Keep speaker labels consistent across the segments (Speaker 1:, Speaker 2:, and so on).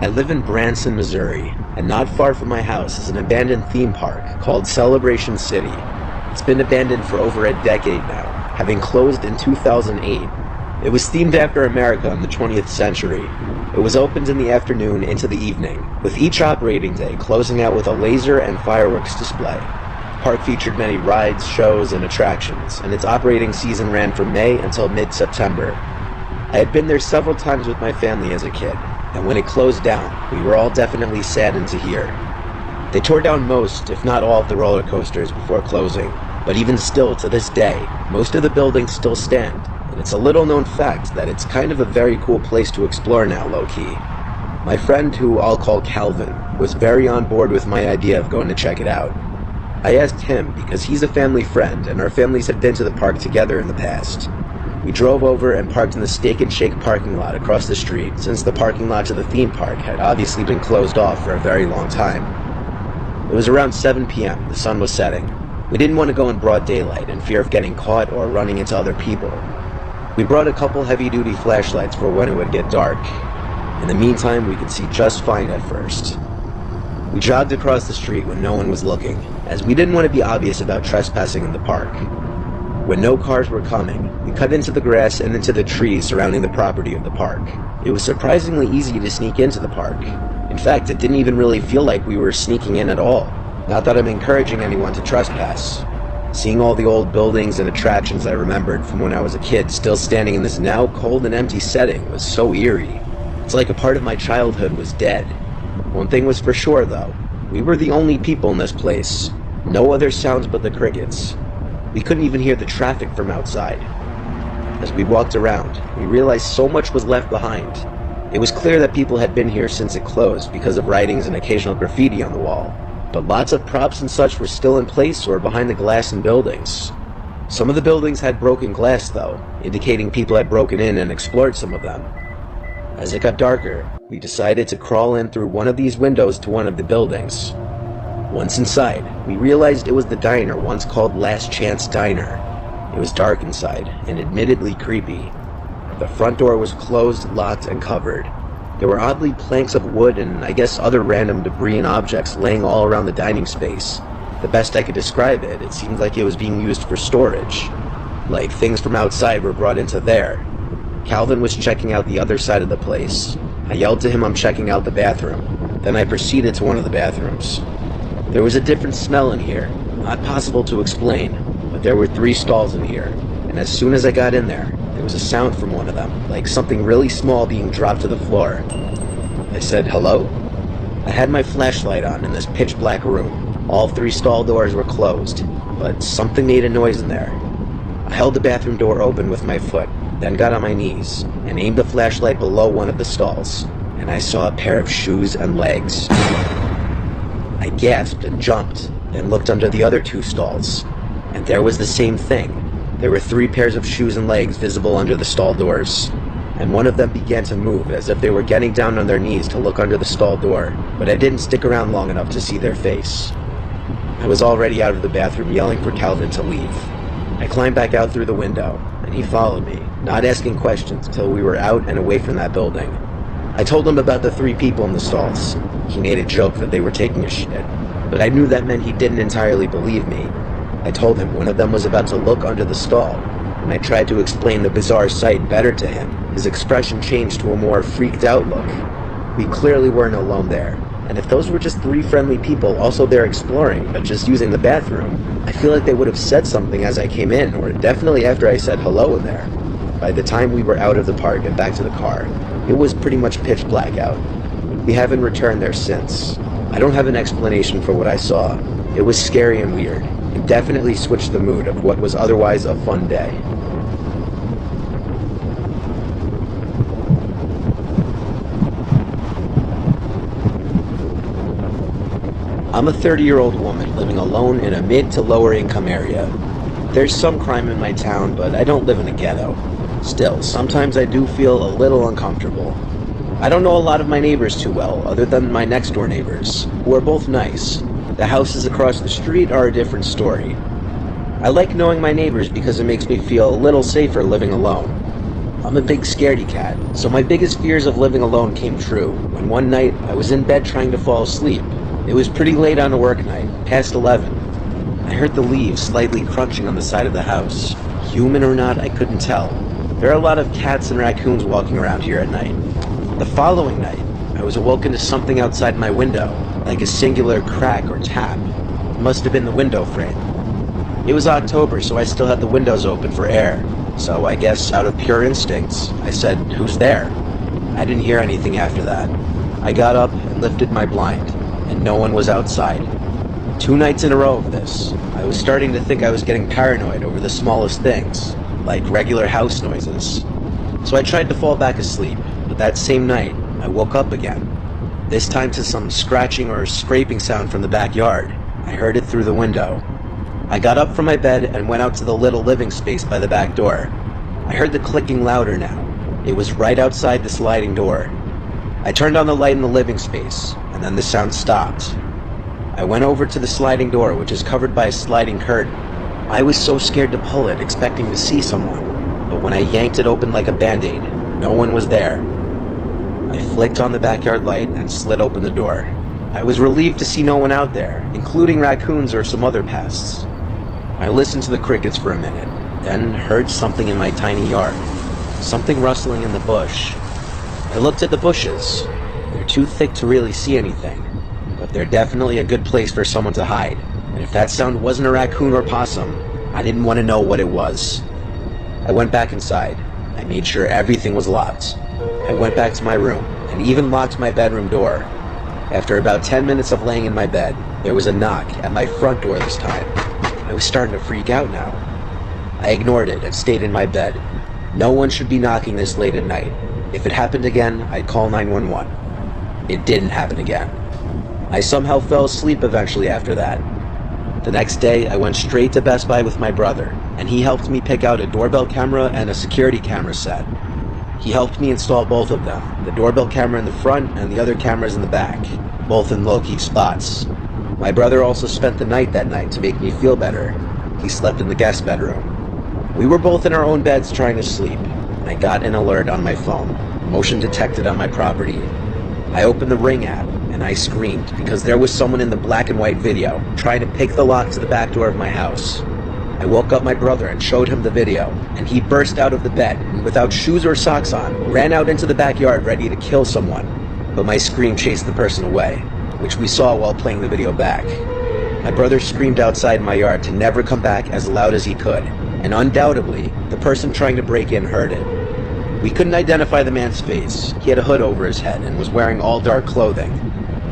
Speaker 1: I live in Branson, Missouri, and not far from my house is an abandoned theme park called Celebration City. It's been abandoned for over a decade now, having closed in 2008. It was themed after America in the 20th century. It was opened in the afternoon into the evening, with each operating day closing out with a laser and fireworks display. The park featured many rides, shows, and attractions, and its operating season ran from May until mid-September. I had been there several times with my family as a kid, and when it closed down, we were all definitely saddened to hear. They tore down most, if not all, of the roller coasters before closing, but even still, to this day, most of the buildings still stand, and it's a little-known fact that it's kind of a very cool place to explore now, low-key. My friend, who I'll call Calvin, was very on board with my idea of going to check it out. I asked him because he's a family friend, and our families had been to the park together in the past. We drove over and parked in the Steak and Shake parking lot across the street, since the parking lot to the theme park had obviously been closed off for a very long time. It was around 7 p.m., the sun was setting. We didn't want to go in broad daylight in fear of getting caught or running into other people. We brought a couple heavy-duty flashlights for when it would get dark. In the meantime, we could see just fine at first. We jogged across the street when no one was looking, as we didn't want to be obvious about trespassing in the park. When no cars were coming, we cut into the grass and into the trees surrounding the property of the park. It was surprisingly easy to sneak into the park. In fact, it didn't even really feel like we were sneaking in at all. Not that I'm encouraging anyone to trespass. Seeing all the old buildings and attractions I remembered from when I was a kid still standing in this now cold and empty setting was so eerie. It's like a part of my childhood was dead. One thing was for sure, though. We were the only people in this place. No other sounds but the crickets. We couldn't even hear the traffic from outside. As we walked around, we realized so much was left behind. It was clear that people had been here since it closed because of writings and occasional graffiti on the wall, but lots of props and such were still in place or behind the glass in buildings. Some of the buildings had broken glass, though, indicating people had broken in and explored some of them. As it got darker, we decided to crawl in through one of these windows to one of the buildings. Once inside, we realized it was the diner once called Last Chance Diner. It was dark inside, and admittedly creepy. The front door was closed, locked, and covered. There were oddly planks of wood and I guess other random debris and objects laying all around the dining space. The best I could describe it, it seemed like it was being used for storage. Like things from outside were brought into there. Calvin was checking out the other side of the place. I yelled to him I'm checking out the bathroom. Then I proceeded to one of the bathrooms. There was a different smell in here, not possible to explain, but there were 3 stalls in here, and as soon as I got in there was a sound from one of them, like something really small being dropped to the floor. I said, "Hello?" I had my flashlight on in this pitch-black room. All 3 stall doors were closed, but something made a noise in there. I held the bathroom door open with my foot, then got on my knees, and aimed the flashlight below one of the stalls, and I saw a pair of shoes and legs. I gasped and jumped, then looked under the other 2 stalls, and there was the same thing. There were 3 pairs of shoes and legs visible under the stall doors, and one of them began to move as if they were getting down on their knees to look under the stall door, but I didn't stick around long enough to see their face. I was already out of the bathroom yelling for Calvin to leave. I climbed back out through the window, and he followed me, not asking questions until we were out and away from that building. I told him about the 3 people in the stalls. He made a joke that they were taking a shit, but I knew that meant he didn't entirely believe me. I told him one of them was about to look under the stall. When I tried to explain the bizarre sight better to him, his expression changed to a more freaked out look. We clearly weren't alone there, and if those were just 3 friendly people also there exploring, but just using the bathroom, I feel like they would have said something as I came in, or definitely after I said hello in there. By the time we were out of the park and back to the car, it was pretty much pitch black out. We haven't returned there since. I don't have an explanation for what I saw. It was scary and weird. It definitely switched the mood of what was otherwise a fun day. I'm a 30-year-old woman living alone in a mid to lower income area. There's some crime in my town, but I don't live in a ghetto. Still, sometimes I do feel a little uncomfortable. I don't know a lot of my neighbors too well, other than my next door neighbors, who are both nice. The houses across the street are a different story. I like knowing my neighbors because it makes me feel a little safer living alone. I'm a big scaredy cat, so my biggest fears of living alone came true when one night I was in bed trying to fall asleep. It was pretty late on a work night, past 11. I heard the leaves slightly crunching on the side of the house. Human or not, I couldn't tell. There are a lot of cats and raccoons walking around here at night. The following night, I was awoken to something outside my window, like a singular crack or tap. It must have been the window frame. It was October, so I still had the windows open for air. So I guess out of pure instincts, I said, "Who's there?" I didn't hear anything after that. I got up and lifted my blind, and no one was outside. 2 nights in a row of this. I was starting to think I was getting paranoid over the smallest things, like regular house noises. So I tried to fall back asleep, but that same night, I woke up again. This time to some scratching or scraping sound from the backyard. I heard it through the window. I got up from my bed and went out to the little living space by the back door. I heard the clicking louder now. It was right outside the sliding door. I turned on the light in the living space, and then the sound stopped. I went over to the sliding door, which is covered by a sliding curtain. I was so scared to pull it, expecting to see someone, but when I yanked it open like a band-aid, no one was there. I flicked on the backyard light and slid open the door. I was relieved to see no one out there, including raccoons or some other pests. I listened to the crickets for a minute, then heard something in my tiny yard. Something rustling in the bush. I looked at the bushes. They're too thick to really see anything, but they're definitely a good place for someone to hide. And if that sound wasn't a raccoon or possum, I didn't want to know what it was. I went back inside. I made sure everything was locked. I went back to my room and even locked my bedroom door. After about 10 minutes of laying in my bed, there was a knock at my front door this time. I was starting to freak out now. I ignored it and stayed in my bed. No one should be knocking this late at night. If it happened again, I'd call 911. It didn't happen again. I somehow fell asleep eventually after that. The next day, I went straight to Best Buy with my brother, and he helped me pick out a doorbell camera and a security camera set. He helped me install both of them, the doorbell camera in the front and the other cameras in the back, both in low-key spots. My brother also spent the night that night to make me feel better. He slept in the guest bedroom. We were both in our own beds trying to sleep, and I got an alert on my phone, motion detected on my property. I opened the Ring app, and I screamed because there was someone in the black and white video trying to pick the lock to the back door of my house. I woke up my brother and showed him the video, and he burst out of the bed and without shoes or socks on, ran out into the backyard ready to kill someone. But my scream chased the person away, which we saw while playing the video back. My brother screamed outside my yard to never come back as loud as he could, and undoubtedly, the person trying to break in heard it. We couldn't identify the man's face. He had a hood over his head and was wearing all dark clothing,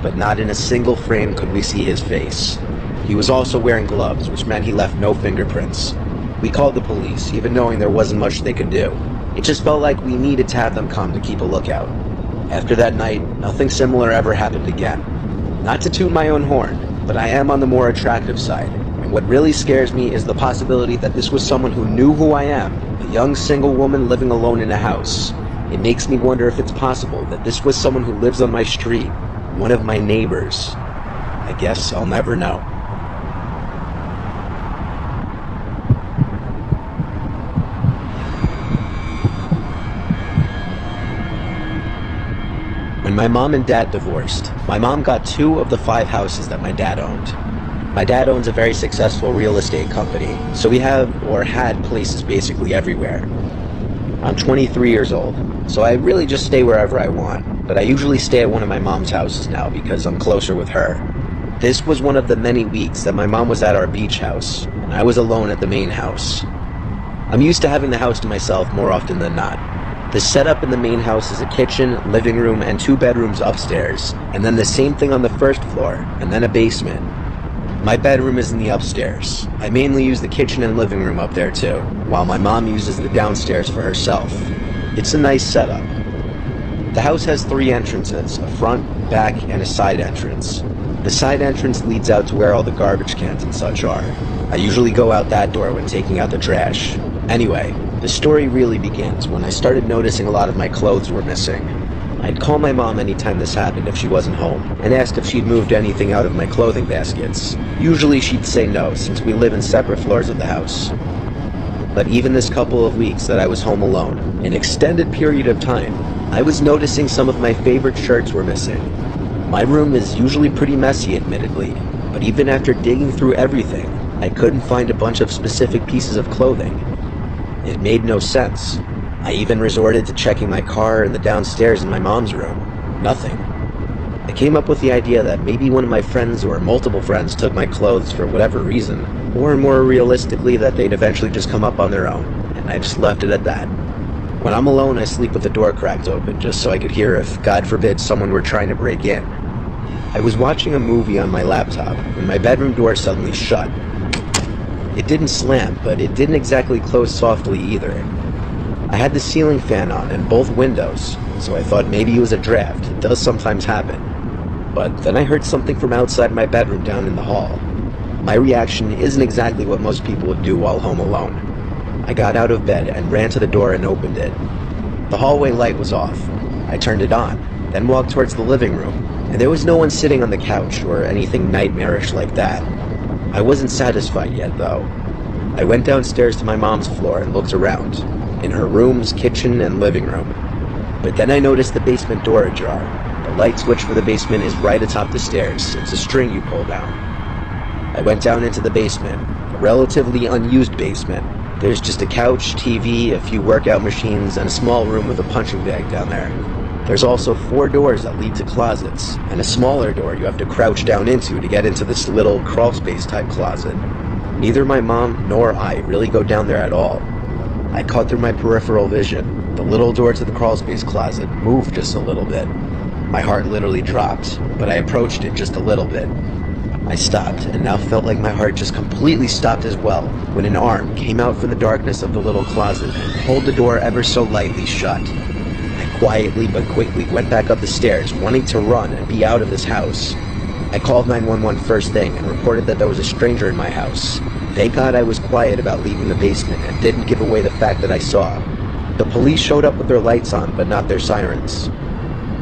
Speaker 1: but not in a single frame could we see his face. He was also wearing gloves, which meant he left no fingerprints. We called the police, even knowing there wasn't much they could do. It just felt like we needed to have them come to keep a lookout. After that night, nothing similar ever happened again. Not to toot my own horn, but I am on the more attractive side, and what really scares me is the possibility that this was someone who knew who I am, a young single woman living alone in a house. It makes me wonder if it's possible that this was someone who lives on my street, one of my neighbors. I guess I'll never know. When my mom and dad divorced, my mom got 2 of the 5 houses that my dad owned. My dad owns a very successful real estate company, so we have, or had, places basically everywhere. I'm 23 years old, so I really just stay wherever I want, but I usually stay at one of my mom's houses now because I'm closer with her. This was one of the many weeks that my mom was at our beach house, and I was alone at the main house. I'm used to having the house to myself more often than not. The setup in the main house is a kitchen, living room, and 2 bedrooms upstairs, and then the same thing on the first floor, and then a basement. My bedroom is in the upstairs. I mainly use the kitchen and living room up there too, while my mom uses the downstairs for herself. It's a nice setup. The house has 3 entrances, a front, back, and a side entrance. The side entrance leads out to where all the garbage cans and such are. I usually go out that door when taking out the trash. Anyway, the story really begins when I started noticing a lot of my clothes were missing. I'd call my mom anytime this happened if she wasn't home, and ask if she'd moved anything out of my clothing baskets. Usually she'd say no, since we live in separate floors of the house. But even this couple of weeks that I was home alone, an extended period of time, I was noticing some of my favorite shirts were missing. My room is usually pretty messy, admittedly, but even after digging through everything, I couldn't find a bunch of specific pieces of clothing. It made no sense. I even resorted to checking my car and the downstairs in my mom's room. Nothing. I came up with the idea that maybe one of my friends or multiple friends took my clothes for whatever reason, or more realistically that they'd eventually just come up on their own, and I just left it at that. When I'm alone, I sleep with the door cracked open just so I could hear if, God forbid, someone were trying to break in. I was watching a movie on my laptop when my bedroom door suddenly shut. It didn't slam, but it didn't exactly close softly either. I had the ceiling fan on in both windows, so I thought maybe it was a draft. It does sometimes happen. But then I heard something from outside my bedroom down in the hall. My reaction isn't exactly what most people would do while home alone. I got out of bed and ran to the door and opened it. The hallway light was off. I turned it on, then walked towards the living room, and there was no one sitting on the couch or anything nightmarish like that. I wasn't satisfied yet, though. I went downstairs to my mom's floor and looked around, in her rooms, kitchen, and living room. But then I noticed the basement door ajar. The light switch for the basement is right atop the stairs. It's a string you pull down. I went down into the basement, a relatively unused basement. There's just a couch, TV, a few workout machines, and a small room with a punching bag down there. There's also 4 doors that lead to closets, and a smaller door you have to crouch down into to get into this little crawl space type closet. Neither my mom nor I really go down there at all. I caught through my peripheral vision. The little door to the crawl space closet moved just a little bit. My heart literally dropped, but I approached it just a little bit. I stopped, and now felt like my heart just completely stopped as well, when an arm came out from the darkness of the little closet and pulled the door ever so lightly shut. I quietly but quickly went back up the stairs, wanting to run and be out of this house. I called 911 first thing and reported that there was a stranger in my house. Thank God I was quiet about leaving the basement and didn't give away the fact that I saw. The police showed up with their lights on, but not their sirens.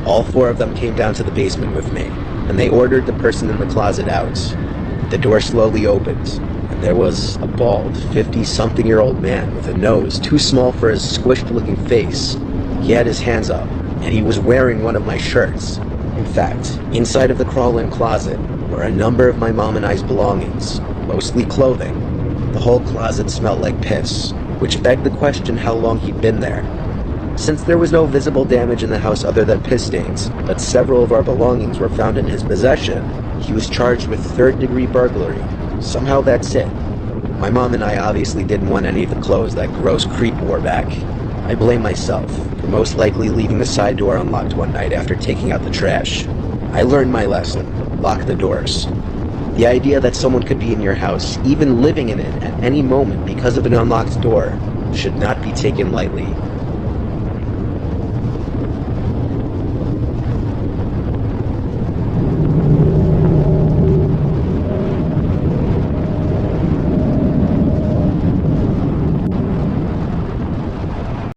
Speaker 1: All 4 of them came down to the basement with me, and they ordered the person in the closet out. The door slowly opened, and there was a bald, 50-something-year-old man with a nose too small for his squished-looking face. He had his hands up, and he was wearing one of my shirts. In fact, inside of the crawl-in closet were a number of my mom and I's belongings, mostly clothing. The whole closet smelled like piss, which begged the question how long he'd been there. Since there was no visible damage in the house other than piss stains, but several of our belongings were found in his possession, he was charged with 3rd-degree burglary. Somehow that's it. My mom and I obviously didn't want any of the clothes that gross creep wore back. I blame myself for most likely leaving the side door unlocked one night after taking out the trash. I learned my lesson. Lock the doors. The idea that someone could be in your house, even living in it at any moment because of an unlocked door, should not be taken lightly.